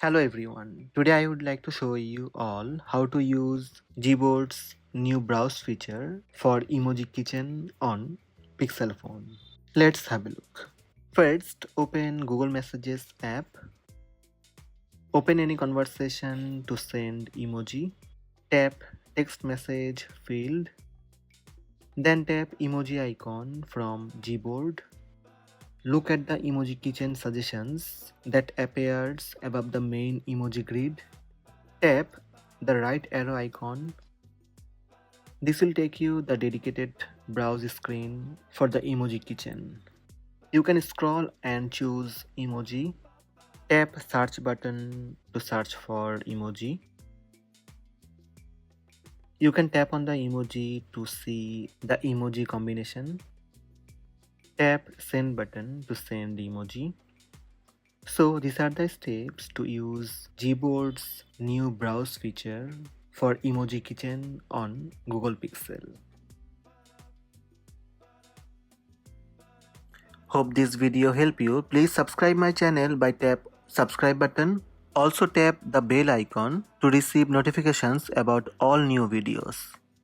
Hello everyone. Today I would like to show you all how to use Gboard's new browse feature for Emoji Kitchen on Pixel phone. Let's have a look. First, open Google Messages app. Open any conversation to send emoji. Tap text message field. Then tap emoji icon from Gboard. Look at the Emoji Kitchen suggestions that appears above the main emoji grid. Tap the right arrow icon. This will take you the dedicated browse screen for the Emoji Kitchen. You can scroll and choose emoji. Tap search button to search for emoji. You can tap on the emoji to see the emoji combination. Tap send button to send emoji. So these are the steps to use Gboard's new browse feature for Emoji Kitchen on Google Pixel. Hope this video help you. Please subscribe my channel by tap subscribe button. Also tap the bell icon to receive notifications about all new videos.